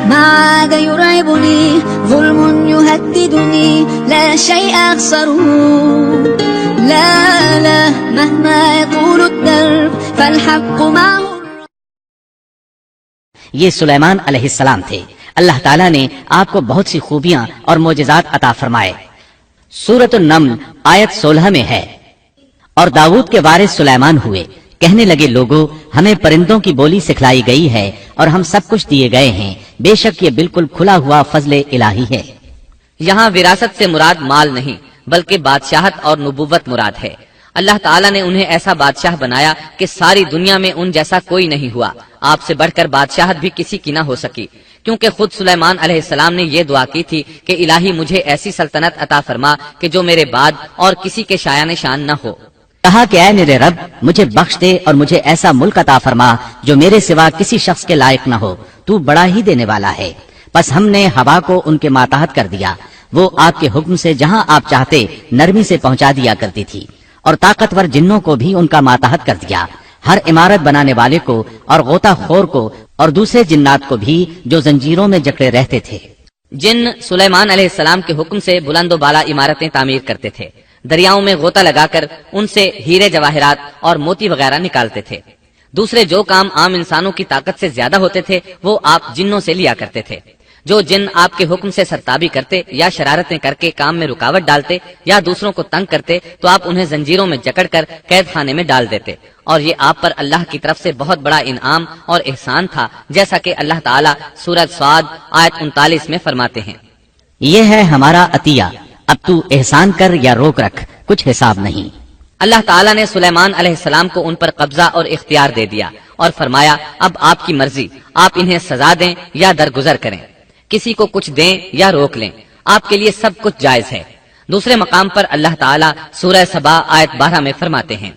ما عاد يرعبني ظلم يهددني لا شيء أخسره لا لا مهما يطول الدرب فالحق معه. یہ سلیمان علیہ السلام تھے. اللہ تعالیٰ نے آپ کو بہت سی خوبیاں اور معجزات عطا فرمائے. سورۃ النمل آیت 16 میں ہے، اور داؤد کے وارث سلیمان ہوئے، کہنے لگے لوگوں ہمیں پرندوں کی بولی سکھلائی گئی ہے اور ہم سب کچھ دیے گئے ہیں، بے شک یہ بالکل کھلا ہوا فضل الہی ہے. یہاں وراثت سے مراد مال نہیں بلکہ بادشاہت اور نبوت مراد ہے. اللہ تعالیٰ نے انہیں ایسا بادشاہ بنایا کہ ساری دنیا میں ان جیسا کوئی نہیں ہوا. آپ سے بڑھ کر بادشاہت بھی کسی کی نہ ہو سکی، کیونکہ خود سلیمان علیہ السلام نے یہ دعا کی تھی کہ الہی مجھے ایسی سلطنت عطا فرما کہ جو میرے بعد اور کسی کے شایع نشان نہ ہو. کہا کہ اے میرے رب مجھے بخش دے اور مجھے ایسا ملک عطا فرما جو میرے سوا کسی شخص کے لائق نہ ہو، تو بڑا ہی دینے والا ہے. بس ہم نے ہوا کو ان کے ماتحت کر دیا، وہ آپ کے حکم سے جہاں آپ چاہتے نرمی سے پہنچا دیا کرتی تھی، اور طاقتور جنوں کو بھی ان کا ماتحت کر دیا، ہر عمارت بنانے والے کو اور غوطہ خور کو اور دوسرے جنات کو بھی جو زنجیروں میں جکڑے رہتے تھے. جن سلیمان علیہ السلام کے حکم سے بلند و بالا عمارتیں تعمیر کرتے تھے، دریاؤں میں غوطہ لگا کر ان سے ہیرے جواہرات اور موتی وغیرہ نکالتے تھے. دوسرے جو کام عام انسانوں کی طاقت سے زیادہ ہوتے تھے وہ آپ جنوں سے لیا کرتے تھے. جو جن آپ کے حکم سے سرتابی کرتے یا شرارتیں کر کے کام میں رکاوٹ ڈالتے یا دوسروں کو تنگ کرتے تو آپ انہیں زنجیروں میں جکڑ کر قید خانے میں ڈال دیتے. اور یہ آپ پر اللہ کی طرف سے بہت بڑا انعام اور احسان تھا، جیسا کہ اللہ تعالیٰ سورۃ صاد آیت 39 میں فرماتے ہیں، یہ ہے ہمارا عطیہ، اب تو احسان کر یا روک رکھ، کچھ حساب نہیں. اللہ تعالیٰ نے سلیمان علیہ السلام کو ان پر قبضہ اور اختیار دے دیا اور فرمایا اب آپ کی مرضی، آپ انہیں سزا دیں یا درگزر کریں، کسی کو کچھ دیں یا روک لیں، آپ کے لیے سب کچھ جائز ہے. دوسرے مقام پر اللہ تعالیٰ سورہ سبا آیت 12 میں فرماتے ہیں،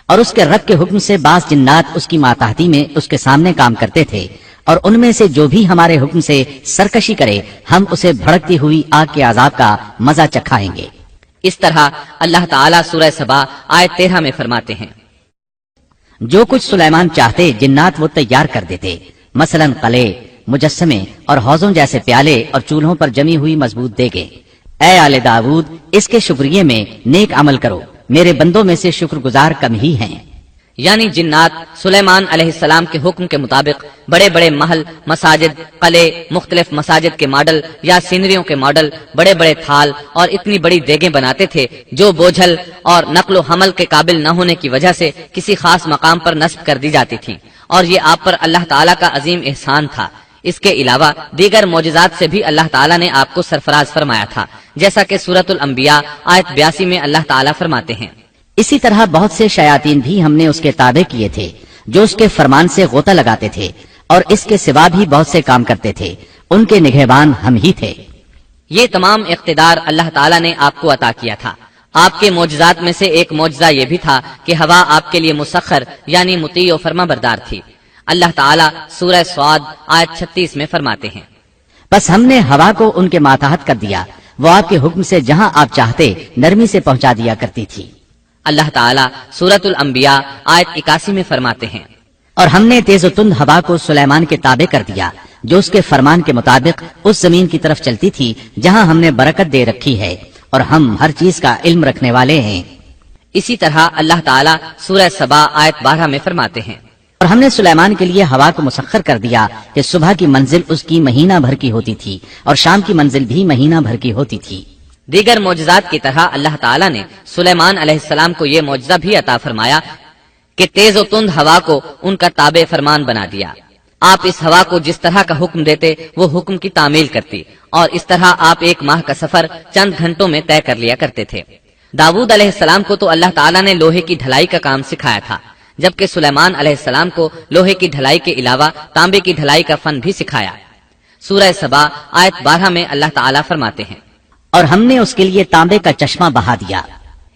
اور اس کے رب کے حکم سے بعض جنات اس کی ماتحتی میں اس کے سامنے کام کرتے تھے، اور ان میں سے جو بھی ہمارے حکم سے سرکشی کرے ہم اسے بھڑکتی ہوئی آگ کے عذاب کا مزہ چکھائیں گے. اس طرح اللہ تعالیٰ سورہ سبا آیت 13 میں فرماتے ہیں، جو کچھ سلیمان چاہتے جنات وہ تیار کر دیتے، مثلا قلعے، مجسمے اور حوضوں جیسے پیالے اور چولہوں پر جمی ہوئی مضبوط دیگیں. اے آل داود اس کے شکریے میں نیک عمل کرو، میرے بندوں میں سے شکر گزار کم ہی ہیں. یعنی جنات سلیمان علیہ السلام کے حکم کے مطابق بڑے بڑے محل، مساجد، قلعے، مختلف مساجد کے ماڈل یا سینریوں کے ماڈل، بڑے بڑے تھال اور اتنی بڑی دیگیں بناتے تھے جو بوجھل اور نقل و حمل کے قابل نہ ہونے کی وجہ سے کسی خاص مقام پر نصب کر دی جاتی تھیں. اور یہ آپ پر اللہ تعالیٰ کا عظیم احسان تھا. اس کے علاوہ دیگر معجزات سے بھی اللہ تعالیٰ نے آپ کو سرفراز فرمایا تھا، جیسا کہ سورۃ الانبیاء آیت 82 میں اللہ تعالیٰ فرماتے ہیں، اسی طرح بہت سے شیاطین بھی ہم نے اس کے تابع کیے تھے جو اس کے فرمان سے غوطہ لگاتے تھے، اور اس کے سوا بھی بہت سے کام کرتے تھے، ان کے نگہبان ہم ہی تھے. یہ تمام اقتدار اللہ تعالیٰ نے آپ کو عطا کیا تھا. آپ کے معجزات میں سے ایک معجزہ یہ بھی تھا کہ ہوا آپ کے لیے مسخر یعنی مطیع و فرما بردار تھی. اللہ تعالیٰ سورہ صاد آیت 36 میں فرماتے ہیں، بس ہم نے ہوا کو ان کے ماتحت کر دیا، وہ آپ کے حکم سے جہاں آپ چاہتے نرمی سے پہنچا دیا کرتی تھی. اللہ تعالیٰ سورۃ الانبیاء آیت 81 میں فرماتے ہیں، اور ہم نے تیز و تند ہوا کو سلیمان کے تابع کر دیا جو اس کے فرمان کے مطابق اس زمین کی طرف چلتی تھی جہاں ہم نے برکت دے رکھی ہے، اور ہم ہر چیز کا علم رکھنے والے ہیں. اسی طرح اللہ تعالیٰ سورہ سبا آیت 12 میں فرماتے ہیں، اور ہم نے سلیمان کے لیے ہوا کو مسخر کر دیا کہ صبح کی منزل اس کی مہینہ بھر کی ہوتی تھی اور شام کی منزل بھی مہینہ بھر کی ہوتی تھی. دیگر معجزات کی طرح اللہ تعالیٰ نے سلیمان علیہ السلام کو یہ معجزہ بھی عطا فرمایا کہ تیز و تند ہوا کو ان کا تابع فرمان بنا دیا. آپ اس ہوا کو جس طرح کا حکم دیتے وہ حکم کی تعمیل کرتی، اور اس طرح آپ ایک ماہ کا سفر چند گھنٹوں میں طے کر لیا کرتے تھے. داؤد علیہ السلام کو تو اللہ تعالیٰ نے لوہے کی ڈھلائی کا کام سکھایا تھا، جبکہ سلیمان علیہ السلام کو لوہے کی ڈھلائی کے علاوہ تانبے کی ڈھلائی کا فن بھی سکھایا. سورہ سبا آیت 12 میں اللہ تعالیٰ فرماتے ہیں، اور ہم نے اس کے لیے تانبے کا چشمہ بہا دیا.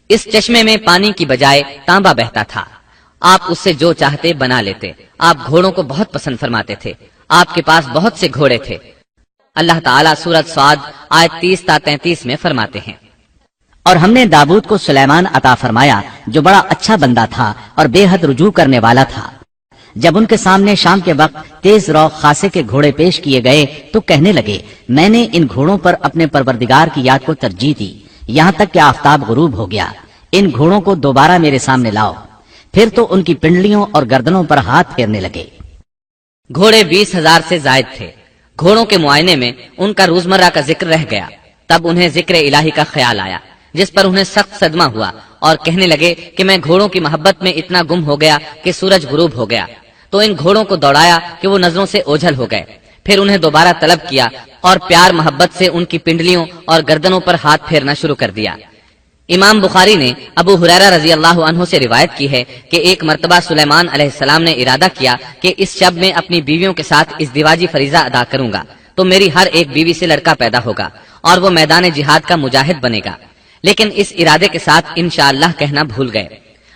اس چشمے میں پانی کی بجائے تانبا بہتا تھا، آپ اس سے جو چاہتے بنا لیتے. آپ گھوڑوں کو بہت پسند فرماتے تھے، آپ کے پاس بہت سے گھوڑے تھے. اللہ تعالیٰ سورۃ صاد آیت 30 تا 33 میں فرماتے ہیں، اور ہم نے داؤد کو سلیمان عطا فرمایا جو بڑا اچھا بندہ تھا اور بے حد رجوع کرنے والا تھا. جب ان کے سامنے شام کے وقت تیز رو خاصے کے گھوڑے پیش کیے گئے تو کہنے لگے میں نے ان گھوڑوں پر اپنے پروردگار کی یاد کو ترجیح دی یہاں تک کہ آفتاب غروب ہو گیا. ان گھوڑوں کو دوبارہ میرے سامنے لاؤ. پھر تو ان کی پنڈلیوں اور گردنوں پر ہاتھ پھیرنے لگے. گھوڑے 20,000 سے زائد تھے. گھوڑوں کے معائنے میں ان کا روزمرہ کا ذکر رہ گیا. تب انہیں ذکر الہی کا خیال آیا جس پر انہیں سخت صدمہ ہوا اور کہنے لگے کہ میں گھوڑوں کی محبت میں اتنا گم ہو گیا کہ سورج غروب ہو گیا. تو ان گھوڑوں کو دوڑایا کہ وہ نظروں سے اوجھل ہو گئے. پھر انہیں دوبارہ طلب کیا اور پیار محبت سے ان کی پنڈلیوں اور گردنوں پر ہاتھ پھیرنا شروع کر دیا. امام بخاری نے ابو ہریرہ رضی اللہ عنہ سے روایت کی ہے کہ ایک مرتبہ سلیمان علیہ السلام نے ارادہ کیا کہ اس شب میں اپنی بیویوں کے ساتھ ازدواجی فریضہ ادا کروں گا تو میری ہر ایک بیوی سے لڑکا پیدا ہوگا اور وہ میدان جہاد کا مجاہد بنے گا. لیکن اس ارادے کے ساتھ انشاءاللہ کہنا بھول گئے.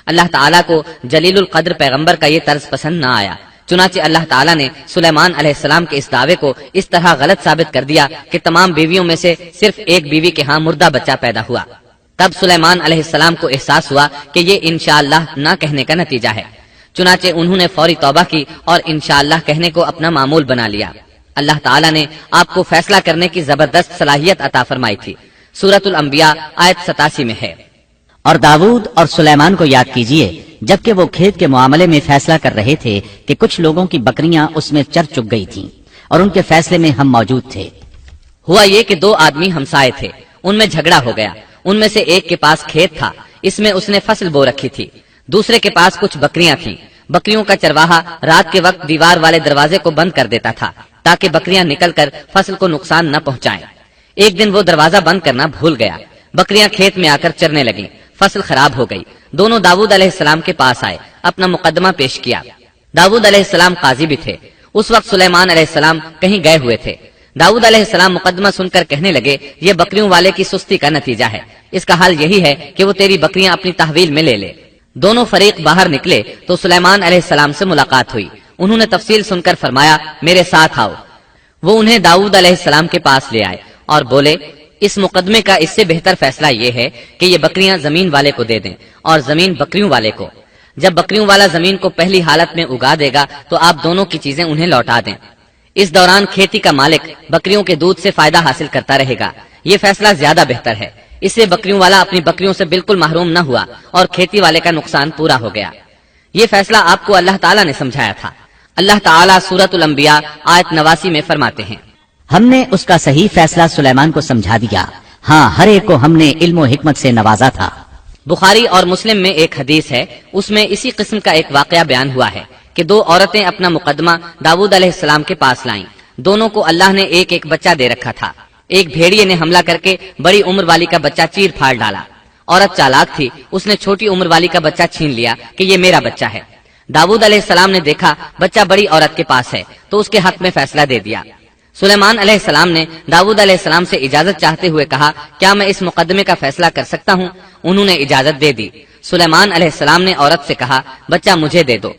اللہ تعالیٰ کو جلیل القدر پیغمبر کا یہ طرز پسند نہ آیا. چنانچہ اللہ تعالیٰ نے سلیمان علیہ السلام کے اس دعوے کو اس طرح غلط ثابت کر دیا کہ تمام بیویوں میں سے صرف ایک بیوی کے ہاں مردہ بچہ پیدا ہوا. تب سلیمان علیہ السلام کو احساس ہوا کہ یہ انشاءاللہ نہ کہنے کا نتیجہ ہے. چنانچہ انہوں نے فوری توبہ کی اور انشاءاللہ کہنے کو اپنا معمول بنا لیا. اللہ تعالیٰ نے آپ کو فیصلہ کرنے کی زبردست صلاحیت عطا فرمائی تھی. سورۃ الانبیاء آیت 87 میں ہے. اور داؤد اور سلیمان کو یاد کیجئے جبکہ وہ کھیت کے معاملے میں فیصلہ کر رہے تھے کہ کچھ لوگوں کی بکریاں اس میں چر چگ گئی تھیں اور ان کے فیصلے میں ہم موجود تھے. ہوا یہ کہ 2 آدمی ہمسائے تھے. ان میں جھگڑا ہو گیا. ان میں سے ایک کے پاس کھیت تھا, اس میں اس نے فصل بو رکھی تھی. دوسرے کے پاس کچھ بکریاں تھیں. بکریوں کا چرواہا رات کے وقت دیوار والے دروازے کو بند کر دیتا تھا تاکہ بکریاں نکل کر فصل کو نقصان نہ پہنچائیں. ایک دن وہ دروازہ بند کرنا بھول گیا. بکریاں کھیت میں آ کر چرنے لگیں. فصل خراب ہو گئی. دونوں داؤد علیہ السلام کے پاس آئے, اپنا مقدمہ پیش کیا. داؤد علیہ السلام قاضی بھی تھے. اس وقت سلیمان علیہ السلام کہیں گئے ہوئے تھے. داؤد علیہ السلام مقدمہ سن کر کہنے لگے یہ بکریوں والے کی سستی کا نتیجہ ہے. اس کا حل یہی ہے کہ وہ تیری بکریاں اپنی تحویل میں لے لے. دونوں فریق باہر نکلے تو سلیمان علیہ السلام سے ملاقات ہوئی. انہوں نے تفصیل سن کر فرمایا میرے ساتھ آؤ. وہ انہیں داؤد علیہ السلام کے پاس لے آئے اور بولے اس مقدمے کا اس سے بہتر فیصلہ یہ ہے کہ یہ بکریاں زمین والے کو دے دیں اور زمین بکریوں والے کو. جب بکریوں والا زمین کو پہلی حالت میں اگا دے گا تو آپ دونوں کی چیزیں انہیں لوٹا دیں. اس دوران کھیتی کا مالک بکریوں کے دودھ سے فائدہ حاصل کرتا رہے گا. یہ فیصلہ زیادہ بہتر ہے. اس سے بکریوں والا اپنی بکریوں سے بالکل محروم نہ ہوا اور کھیتی والے کا نقصان پورا ہو گیا. یہ فیصلہ آپ کو اللہ تعالیٰ نے سمجھایا تھا. اللہ تعالیٰ سورۃ الانبیاء آیت 89 میں فرماتے ہیں ہم نے اس کا صحیح فیصلہ سلیمان کو سمجھا دیا. ہاں ہر ایک کو ہم نے علم و حکمت سے نوازا تھا. بخاری اور مسلم میں ایک حدیث ہے, اس میں اسی قسم کا ایک واقعہ بیان ہوا ہے کہ 2 عورتیں اپنا مقدمہ داؤد علیہ السلام کے پاس لائیں. دونوں کو اللہ نے ایک ایک بچہ دے رکھا تھا. ایک بھیڑیے نے حملہ کر کے بڑی عمر والی کا بچہ چیر پھاڑ ڈالا. عورت چالاک تھی, اس نے چھوٹی عمر والی کا بچہ چھین لیا کہ یہ میرا بچہ ہے. داؤد علیہ السلام نے دیکھا بچہ بڑی عورت کے پاس ہے تو اس کے حق میں فیصلہ دے دیا. سلیمان علیہ السلام نے داؤد علیہ السلام سے اجازت چاہتے ہوئے کہا کیا میں اس مقدمے کا فیصلہ کر سکتا ہوں؟ انہوں نے اجازت دے دی. سلیمان علیہ السلام نے عورت سے کہا بچہ مجھے دے دو.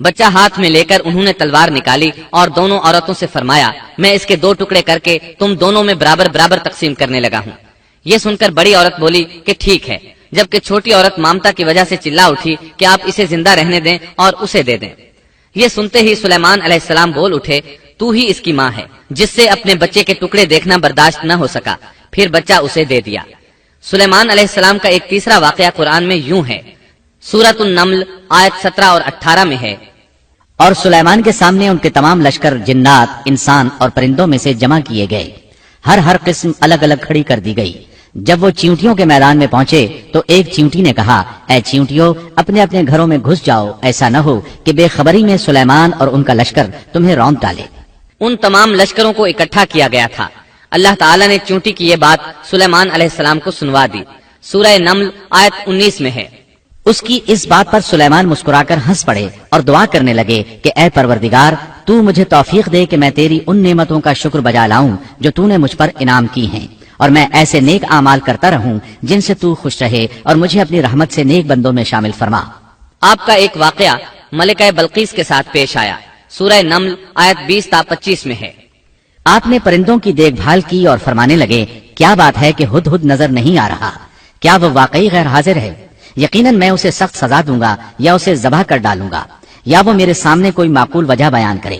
بچہ ہاتھ میں لے کر انہوں نے تلوار نکالی اور دونوں عورتوں سے فرمایا میں اس کے 2 ٹکڑے کر کے تم دونوں میں برابر برابر تقسیم کرنے لگا ہوں. یہ سن کر بڑی عورت بولی کہ ٹھیک ہے, جبکہ چھوٹی عورت مامتا کی وجہ سے چلا اٹھی کہ آپ اسے زندہ رہنے دیں اور اسے دے دیں. یہ سنتے ہی سلیمان علیہ السلام بول اٹھے تو ہی اس کی ماں ہے جس سے اپنے بچے کے ٹکڑے دیکھنا برداشت نہ ہو سکا. پھر بچہ اسے دے دیا. سلیمان علیہ السلام کا ایک تیسرا واقعہ قرآن میں یوں ہے. سورۃ النمل آیت 17 اور 18 میں ہے اور سلیمان کے سامنے ان کے تمام لشکر جنات, انسان اور پرندوں میں سے جمع کیے گئے. ہر قسم الگ الگ کھڑی کر دی گئی. جب وہ چیونٹیوں کے میدان میں پہنچے تو ایک چیونٹی نے کہا اے چیونٹیوں اپنے اپنے گھروں میں گھس جاؤ, ایسا نہ ہو کہ بے خبری میں سلیمان اور ان کا لشکر تمہیں رونق ڈالے. ان تمام لشکروں کو اکٹھا کیا گیا تھا. اللہ تعالیٰ نے چیونٹی کی یہ بات سلیمان علیہ السلام کو سنوا دی. سورہ نمل آیت 19 میں ہے اس کی اس بات پر سلیمان مسکرا کر ہنس پڑے اور دعا کرنے لگے کہ اے پروردگار تو مجھے توفیق دے کہ میں تیری ان نعمتوں کا شکر بجا لاؤں جو تو نے مجھ پر انعام کی ہیں, اور میں ایسے نیک اعمال کرتا رہوں جن سے تو خوش رہے, اور مجھے اپنی رحمت سے نیک بندوں میں شامل فرما. آپ کا ایک واقعہ ملکہ بلقیس کے ساتھ پیش آیا. سورہ نمل آیت 20 تا 25 میں ہے آپ نے پرندوں کی دیکھ بھال کی اور فرمانے لگے کیا بات ہے کہ ہدہد نظر نہیں آ رہا؟ کیا وہ واقعی غیر حاضر ہے؟ یقیناً میں اسے سخت سزا دوں گا یا اسے ذبح کر ڈالوں گا. یا وہ میرے سامنے کوئی معقول وجہ بیان کرے۔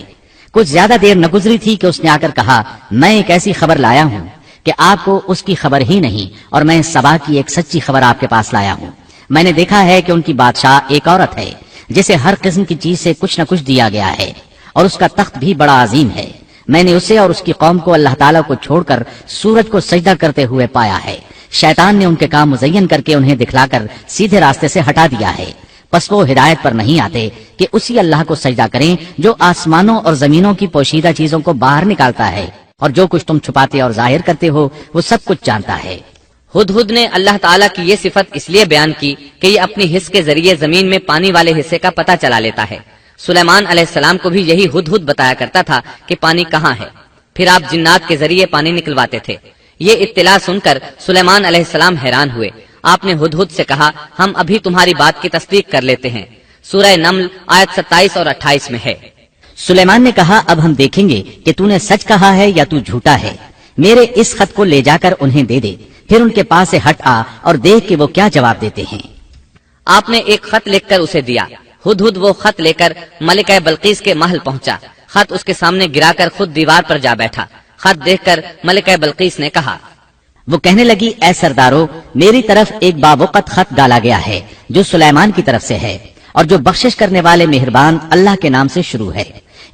کچھ زیادہ دیر نہ گزری تھی کہ اس نے آ کر کہا، میں ایک ایسی خبر لایا ہوں کہ آپ کو اس کی خبر ہی نہیں، اور میں سبا کی ایک سچی خبر آپ کے پاس لایا ہوں۔ میں نے دیکھا ہے کہ ان کی بادشاہ ایک عورت ہے جسے ہر قسم کی چیز سے کچھ نہ کچھ دیا گیا ہے، اور اس کا تخت بھی بڑا عظیم ہے۔ میں نے اسے اور اس کی قوم کو اللہ تعالیٰ کو چھوڑ کر سورج کو سجدہ کرتے ہوئے پایا ہے۔ شیطان نے ان کے کام مزین کر کے انہیں دکھلا کر سیدھے راستے سے ہٹا دیا ہے، پس وہ ہدایت پر نہیں آتے کہ اسی اللہ کو سجدہ کریں جو آسمانوں اور زمینوں کی پوشیدہ چیزوں کو باہر نکالتا ہے، اور جو کچھ تم چھپاتے اور ظاہر کرتے ہو وہ سب کچھ جانتا ہے۔ ہدہد نے اللہ تعالیٰ کی یہ صفت اس لیے بیان کی کہ یہ اپنی حس کے ذریعے زمین میں پانی والے حصے کا پتہ چلا لیتا ہے۔ سلیمان علیہ السلام کو بھی یہی ہدہد بتایا کرتا تھا کہ پانی کہاں ہے، پھر آپ جنات کے ذریعے پانی نکلواتے تھے۔ یہ اطلاع سن کر سلیمان علیہ السلام حیران ہوئے۔ آپ نے ہدہد سے کہا، ہم ابھی تمہاری بات کی تصدیق کر لیتے ہیں۔ سورہ نمل آیت 27 اور 28 میں ہے۔ سلیمان نے کہا، اب ہم دیکھیں گے کہ تو نے سچ کہا ہے یا تو جھوٹا ہے۔ میرے اس خط کو لے جا کر انہیں دے دے، پھر ان کے پاس سے ہٹ آ اور دیکھ کہ وہ کیا جواب دیتے ہیں۔ آپ نے ایک خط لکھ کر اسے دیا۔ ہدہد وہ خط لے کر ملکہ بلقیس کے محل پہنچا۔ خط اس کے سامنے گرا کر خود دیوار پر جا بیٹھا۔ خط دیکھ کر ملکہ بلقیس نے کہا، وہ کہنے لگی، اے سردارو، میری طرف ایک باوقت خط ڈالا گیا ہے جو سلیمان کی طرف سے ہے، اور جو بخشش کرنے والے مہربان اللہ کے نام سے شروع ہے،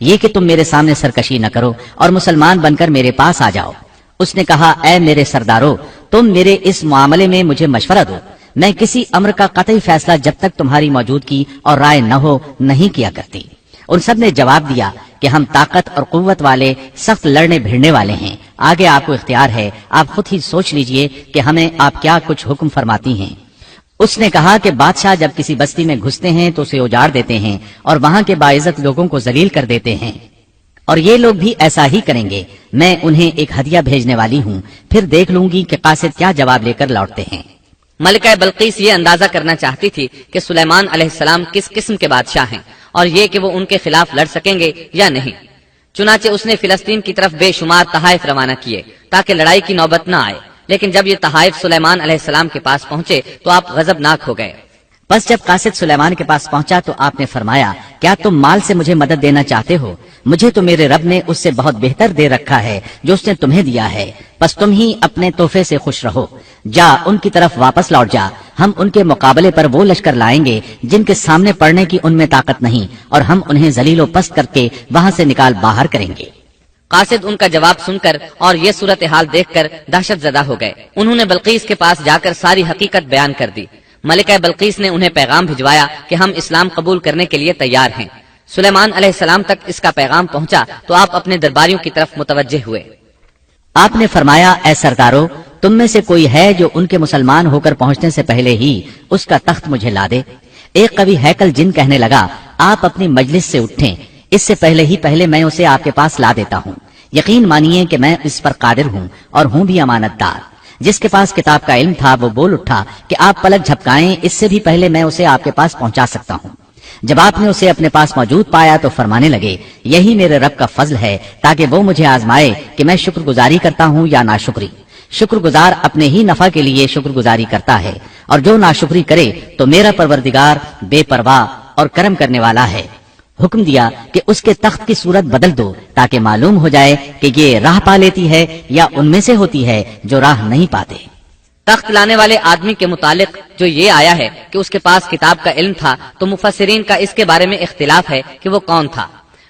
یہ کہ تم میرے سامنے سرکشی نہ کرو اور مسلمان بن کر میرے پاس آ جاؤ۔ اس نے کہا، اے میرے سردارو، تم میرے اس معاملے میں مجھے مشورہ دو۔ میں کسی امر کا قطعی فیصلہ جب تک تمہاری موجودگی اور رائے نہ ہو نہیں کیا کرتی۔ ان سب نے جواب دیا کہ ہم طاقت اور قوت والے، سخت لڑنے بھیڑنے والے ہیں، آگے آپ کو اختیار ہے، آپ خود ہی سوچ لیجئے کہ ہمیں آپ کیا کچھ حکم فرماتی ہیں۔ اس نے کہا کہ بادشاہ جب کسی بستی میں گھستے ہیں تو اسے اجاڑ دیتے ہیں اور وہاں کے باعزت لوگوں کو ذلیل کر دیتے ہیں، اور یہ لوگ بھی ایسا ہی کریں گے۔ میں انہیں ایک ہدیہ بھیجنے والی ہوں، پھر دیکھ لوں گی کہ قاصد کیا جواب لے کر لوٹتے ہیں۔ ملکہ بلقیس یہ اندازہ کرنا چاہتی تھی کہ سلیمان علیہ السلام کس قسم کے بادشاہ ہیں، اور یہ کہ وہ ان کے خلاف لڑ سکیں گے یا نہیں۔ چنانچہ اس نے فلسطین کی طرف بے شمار تحائف روانہ کیے تاکہ لڑائی کی نوبت نہ آئے، لیکن جب یہ تحائف سلیمان علیہ السلام کے پاس پہنچے تو آپ غضبناک ہو گئے۔ بس جب قاصد سلیمان کے پاس پہنچا تو آپ نے فرمایا، کیا تم مال سے مجھے مدد دینا چاہتے ہو؟ مجھے تو میرے رب نے اس سے بہت بہتر دے رکھا ہے جو اس نے تمہیں دیا ہے، بس تم ہی اپنے تحفے سے خوش رہو۔ جا، ان کی طرف واپس لوٹ جا، ہم ان کے مقابلے پر وہ لشکر لائیں گے جن کے سامنے پڑنے کی ان میں طاقت نہیں، اور ہم انہیں ذلیل و پست کر کے وہاں سے نکال باہر کریں گے۔ قاصد ان کا جواب سن کر اور یہ صورتحال دیکھ کر دہشت زدہ ہو گئے۔ انہوں نے بلقیس کے پاس جا کر ساری حقیقت بیان کر دی۔ ملکہ بلقیس نے انہیں پیغام بھجوایا کہ ہم اسلام قبول کرنے کے لیے تیار ہیں۔ سلیمان علیہ السلام تک اس کا پیغام پہنچا تو آپ اپنے درباریوں کی طرف متوجہ ہوئے۔ آپ نے فرمایا، اے سردارو، تم میں سے کوئی ہے جو ان کے مسلمان ہو کر پہنچنے سے پہلے ہی اس کا تخت مجھے لا دے؟ ایک قوی ہیکل جن کہنے لگا، آپ اپنی مجلس سے اٹھیں، اس سے پہلے میں اسے آپ کے پاس لا دیتا ہوں۔ یقین مانیے کہ میں اس پر قادر ہوں اور ہوں بھی امانت دار۔ جس کے پاس کتاب کا علم تھا وہ بول اٹھا کہ آپ پلک جھپکائیں، اس سے بھی پہلے میں اسے آپ کے پاس پہنچا سکتا ہوں۔ جب آپ نے اسے اپنے پاس موجود پایا تو فرمانے لگے، یہی میرے رب کا فضل ہے تاکہ وہ مجھے آزمائے کہ میں شکر گزاری کرتا ہوں یا ناشکری۔ شکر گزار اپنے ہی نفع کے لیے شکر گزاری کرتا ہے، اور جو ناشکری کرے تو میرا پروردگار بے پرواہ اور کرم کرنے والا ہے۔ حکم دیا کہ اس کے تخت کی صورت بدل دو تاکہ معلوم ہو جائے کہ یہ راہ پا لیتی ہے یا ان میں سے ہوتی ہے جو راہ نہیں پاتے۔ تخت لانے والے آدمی کے متعلق جو یہ آیا ہے کہ اس کے پاس کتاب کا علم تھا، تو مفسرین کا اس کے بارے میں اختلاف ہے کہ وہ کون تھا۔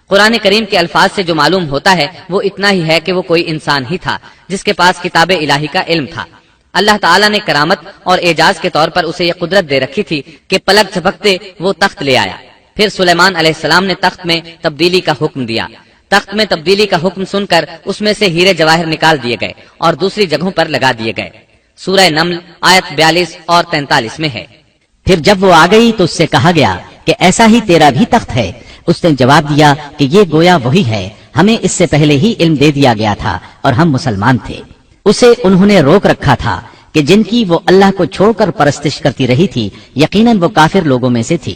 قرآن کریم کے الفاظ سے جو معلوم ہوتا ہے وہ اتنا ہی ہے کہ وہ کوئی انسان ہی تھا جس کے پاس کتاب الہی کا علم تھا۔ اللہ تعالیٰ نے کرامت اور اعجاز کے طور پر اسے یہ قدرت دے رکھی تھی کہ پلک جھپکتے وہ تخت لے آیا۔ پھر سلیمان علیہ السلام نے تخت میں تبدیلی کا حکم دیا۔ تخت میں تبدیلی کا حکم سن کر اس میں سے ہیرے جواہر نکال دیے گئے اور دوسری جگہوں پر لگا دیے گئے۔ سورہ نمل آیت 42 اور 43 میں ہے۔ پھر جب وہ آ گئی تو اس سے کہا گیا کہ ایسا ہی تیرا بھی تخت ہے؟ اس نے جواب دیا کہ یہ گویا وہی ہے، ہمیں اس سے پہلے ہی علم دے دیا گیا تھا اور ہم مسلمان تھے۔ اسے انہوں نے روک رکھا تھا کہ جن کی وہ اللہ کو چھوڑ کر پرستش کرتی رہی تھی، یقیناً وہ کافر لوگوں میں سے تھی۔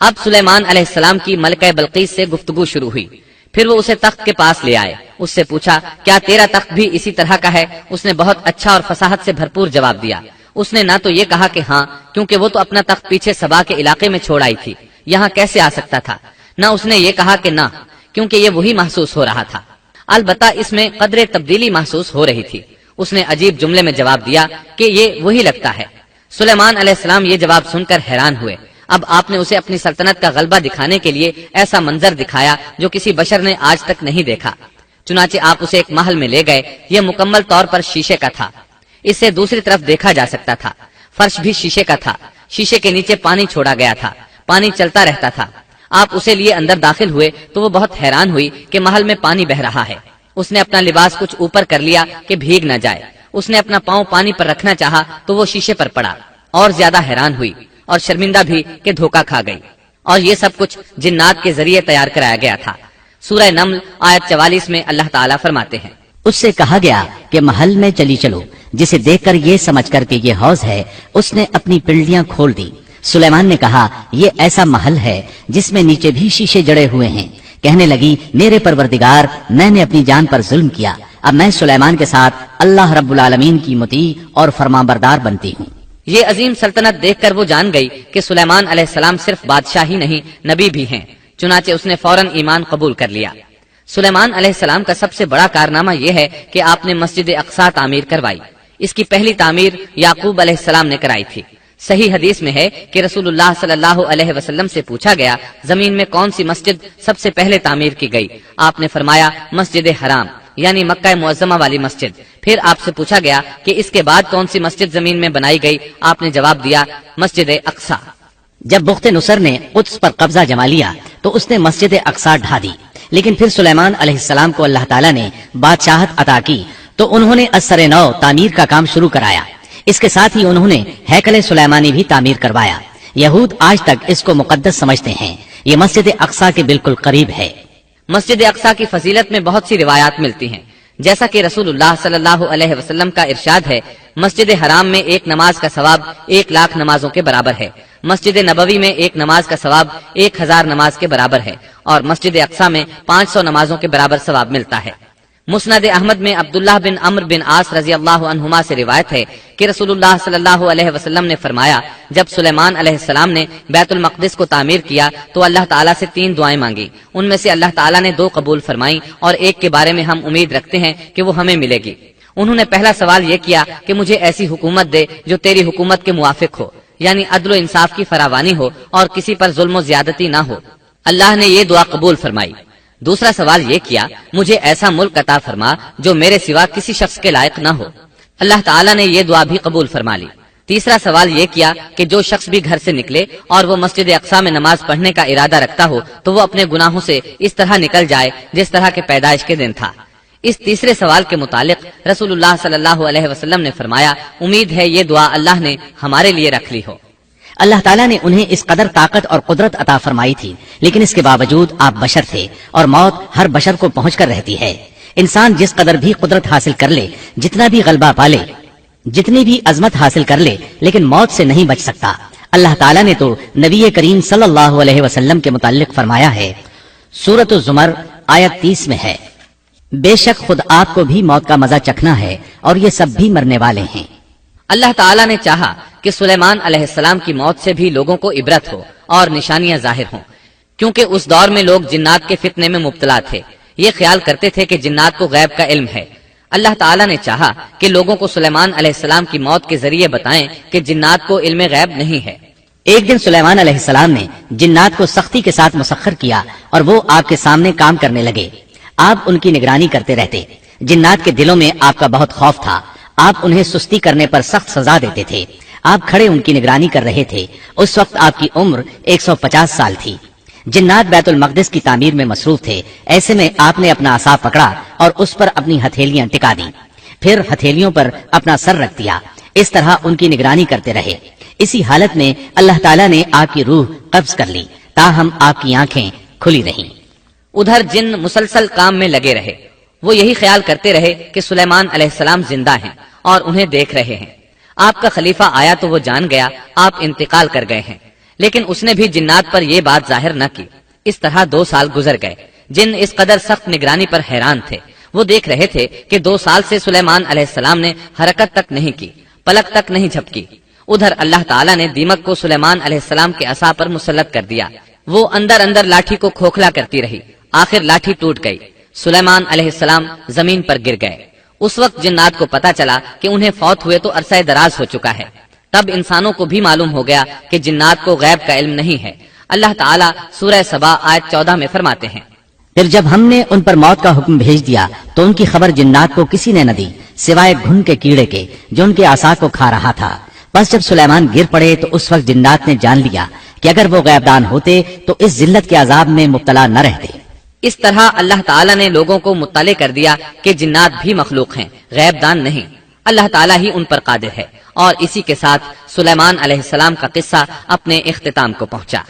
اب سلیمان علیہ السلام کی ملکہ بلقیس سے گفتگو شروع ہوئی۔ پھر وہ اسے تخت کے پاس لے آئے۔ اس سے پوچھا، کیا تیرا تخت بھی اسی طرح کا ہے؟ اس نے بہت اچھا اور فصاحت سے بھرپور جواب دیا۔ اس نے نہ تو یہ کہا کہ ہاں، کیونکہ وہ تو اپنا تخت پیچھے سبا کے علاقے میں چھوڑ آئی تھی، یہاں کیسے آ سکتا تھا؟ نہ اس نے یہ کہا کہ نہ، کیونکہ یہ وہی محسوس ہو رہا تھا۔ البتہ اس میں قدرے تبدیلی محسوس ہو رہی تھی۔ اس نے عجیب جملے میں جواب دیا کہ یہ وہی لگتا ہے۔ سلیمان علیہ السلام یہ جواب سن کر حیران ہوئے۔ اب آپ نے اسے اپنی سلطنت کا غلبہ دکھانے کے لیے ایسا منظر دکھایا جو کسی بشر نے آج تک نہیں دیکھا۔ چنانچہ آپ اسے ایک محل میں لے گئے۔ یہ مکمل طور پر شیشے کا تھا، اس سے دوسری طرف دیکھا جا سکتا تھا۔ فرش بھی شیشے کا تھا، شیشے کے نیچے پانی چھوڑا گیا تھا، پانی چلتا رہتا تھا۔ آپ اسے لیے اندر داخل ہوئے تو وہ بہت حیران ہوئی کہ محل میں پانی بہ رہا ہے۔ اس نے اپنا لباس کچھ اوپر کر لیا کہ بھیگ نہ جائے۔ اس نے اپنا پاؤں پانی پر رکھنا چاہا تو وہ شیشے پر پڑا، اور زیادہ حیران ہوئی اور شرمندہ بھی کہ دھوکہ کھا گئی۔ اور یہ سب کچھ جنات کے ذریعے تیار کرایا گیا تھا۔ سورہ نمل آیت 44 میں اللہ تعالیٰ فرماتے ہیں، اس سے کہا گیا کہ محل میں چلی چلو، جسے دیکھ کر یہ سمجھ کر کہ یہ حوض ہے، اس نے اپنی پنڈلیاں کھول دی۔ سلیمان نے کہا یہ ایسا محل ہے جس میں نیچے بھی شیشے جڑے ہوئے ہیں۔ کہنے لگی میرے پروردگار، میں نے اپنی جان پر ظلم کیا، اب میں سلیمان کے ساتھ اللہ رب العالمین کی مطیع اور فرمانبردار بنتی ہوں۔ یہ عظیم سلطنت دیکھ کر وہ جان گئی کہ سلیمان علیہ السلام صرف بادشاہ ہی نہیں، نبی بھی ہیں۔ چنانچہ اس نے فوراً ایمان قبول کر لیا۔ سلیمان علیہ السلام کا سب سے بڑا کارنامہ یہ ہے کہ آپ نے مسجد اقصی تعمیر کروائی۔ اس کی پہلی تعمیر یعقوب علیہ السلام نے کرائی تھی۔ صحیح حدیث میں ہے کہ رسول اللہ صلی اللہ علیہ وسلم سے پوچھا گیا زمین میں کون سی مسجد سب سے پہلے تعمیر کی گئی؟ آپ نے فرمایا مسجد حرام، یعنی مکہ معظمہ والی مسجد۔ پھر آپ سے پوچھا گیا کہ اس کے بعد کون سی مسجد زمین میں بنائی گئی؟ آپ نے جواب دیا مسجد اقصی۔ جب بخت نصر نے قدس پر قبضہ جما لیا تو اس نے مسجد اقصی ڈھا دی، لیکن پھر سلیمان علیہ السلام کو اللہ تعالیٰ نے بادشاہت عطا کی تو انہوں نے ازسر نو تعمیر کا کام شروع کرایا۔ اس کے ساتھ ہی انہوں نے ہیکل سلیمانی بھی تعمیر کروایا۔ یہود آج تک اس کو مقدس سمجھتے ہیں۔ یہ مسجد اقصی کے بالکل قریب ہے۔ مسجد اقصی کی فضیلت میں بہت سی روایات ملتی ہیں، جیسا کہ رسول اللہ صلی اللہ علیہ وسلم کا ارشاد ہے، مسجد حرام میں ایک نماز کا ثواب 1,00,000 نمازوں کے برابر ہے، مسجد نبوی میں ایک نماز کا ثواب 1,000 نماز کے برابر ہے، اور مسجد اقصی میں 500 نمازوں کے برابر ثواب ملتا ہے۔ مسند احمد میں عبداللہ بن عمرو بن عاص رضی اللہ عنہما سے روایت ہے کہ رسول اللہ صلی اللہ علیہ وسلم نے فرمایا، جب سلیمان علیہ السلام نے بیت المقدس کو تعمیر کیا تو اللہ تعالیٰ سے 3 دعائیں مانگی، ان میں سے اللہ تعالیٰ نے 2 قبول فرمائیں اور ایک کے بارے میں ہم امید رکھتے ہیں کہ وہ ہمیں ملے گی۔ انہوں نے پہلا سوال یہ کیا کہ مجھے ایسی حکومت دے جو تیری حکومت کے موافق ہو، یعنی عدل و انصاف کی فراوانی ہو اور کسی پر ظلم و زیادتی نہ ہو۔ اللہ نے یہ دعا قبول فرمائی۔ دوسرا سوال یہ کیا مجھے ایسا ملک عطا فرما جو میرے سوا کسی شخص کے لائق نہ ہو۔ اللہ تعالیٰ نے یہ دعا بھی قبول فرما لی۔ تیسرا سوال یہ کیا کہ جو شخص بھی گھر سے نکلے اور وہ مسجد اقصی میں نماز پڑھنے کا ارادہ رکھتا ہو تو وہ اپنے گناہوں سے اس طرح نکل جائے جس طرح کے پیدائش کے دن تھا۔ اس تیسرے سوال کے متعلق رسول اللہ صلی اللہ علیہ وسلم نے فرمایا، امید ہے یہ دعا اللہ نے ہمارے لیے رکھ لی ہو۔ اللہ تعالیٰ نے انہیں اس قدر طاقت اور قدرت عطا فرمائی تھی، لیکن اس کے باوجود آپ بشر تھے اور موت ہر بشر کو پہنچ کر رہتی ہے۔ انسان جس قدر بھی قدرت حاصل کر لے، جتنا بھی غلبہ پالے، جتنی بھی عظمت حاصل کر لے، لیکن موت سے نہیں بچ سکتا۔ اللہ تعالیٰ نے تو نبی کریم صلی اللہ علیہ وسلم کے متعلق فرمایا ہے، سورۃ الزمر آیت 30 میں ہے، بے شک خود آپ کو بھی موت کا مزہ چکھنا ہے اور یہ سب بھی مرنے والے ہیں۔ اللہ تعالیٰ نے چاہا کہ سلیمان علیہ السلام کی موت سے بھی لوگوں کو عبرت ہو اور نشانیاں ظاہر ہوں، کیونکہ اس دور میں لوگ جنات کے فتنے میں مبتلا تھے۔ یہ خیال کرتے تھے کہ جنات کو غیب کا علم ہے۔ اللہ تعالیٰ نے چاہا کہ لوگوں کو سلیمان علیہ السلام کی موت کے ذریعے بتائیں کہ جنات کو علم غیب نہیں ہے۔ ایک دن سلیمان علیہ السلام نے جنات کو سختی کے ساتھ مسخر کیا اور وہ آپ کے سامنے کام کرنے لگے۔ آپ ان کی نگرانی کرتے رہتے۔ جنات کے دلوں میں آپ کا بہت خوف تھا۔ آپ انہیں سستی کرنے پر سخت سزا دیتے تھے۔ آپ کھڑے ان کی نگرانی کر رہے تھے۔ اس وقت آپ کی عمر 150 سال تھی۔ جنات بیت المقدس کی تعمیر میں مصروف تھے۔ ایسے میں آپ نے اپنا عصا پکڑا اور اس پر اپنی ہتھیلیاں ٹکا دیں، پھر ہتھیلیوں پر اپنا سر رکھ دیا۔ اس طرح ان کی نگرانی کرتے رہے۔ اسی حالت میں اللہ تعالیٰ نے آپ کی روح قبض کر لی، تاہم آپ کی آنکھیں کھلی رہیں۔ ادھر جن مسلسل کام میں لگے رہے۔ وہ یہی خیال کرتے رہے کہ سلیمان علیہ السلام زندہ ہیں اور انہیں دیکھ رہے ہیں۔ آپ کا خلیفہ آیا تو وہ جان گیا آپ انتقال کر گئے ہیں، لیکن اس نے بھی جنات پر یہ بات ظاہر نہ کی۔ اس طرح 2 سال گزر گئے۔ جن اس قدر سخت نگرانی پر حیران تھے۔ وہ دیکھ رہے تھے کہ 2 سال سے سلیمان علیہ السلام نے حرکت تک نہیں کی، پلک تک نہیں جھپکی۔ ادھر اللہ تعالیٰ نے دیمک کو سلیمان علیہ السلام کے عصا پر مسلط کر دیا۔ وہ اندر اندر لاٹھی کو کھوکھلا کرتی رہی، آخر لاٹھی ٹوٹ گئی، سلیمان علیہ السلام زمین پر گر گئے۔ اس وقت جنات کو پتا چلا کہ انہیں فوت ہوئے تو عرصہ دراز ہو چکا ہے۔ تب انسانوں کو بھی معلوم ہو گیا کہ جنات کو غیب کا علم نہیں ہے۔ اللہ تعالیٰ سورہ سبا آیت 14 میں فرماتے ہیں، پھر جب ہم نے ان پر موت کا حکم بھیج دیا تو ان کی خبر جنات کو کسی نے نہ دی سوائے گھن کے کیڑے کے جو ان کے عصا کو کھا رہا تھا۔ بس جب سلیمان گر پڑے تو اس وقت جنات نے جان لیا کہ اگر وہ غیب دان ہوتے تو اس ذلت کے عذاب میں مبتلا نہ رہتے۔ اس طرح اللہ تعالیٰ نے لوگوں کو مطلع کر دیا کہ جنات بھی مخلوق ہیں، غیب دان نہیں۔ اللہ تعالیٰ ہی ان پر قادر ہے۔ اور اسی کے ساتھ سلیمان علیہ السلام کا قصہ اپنے اختتام کو پہنچا۔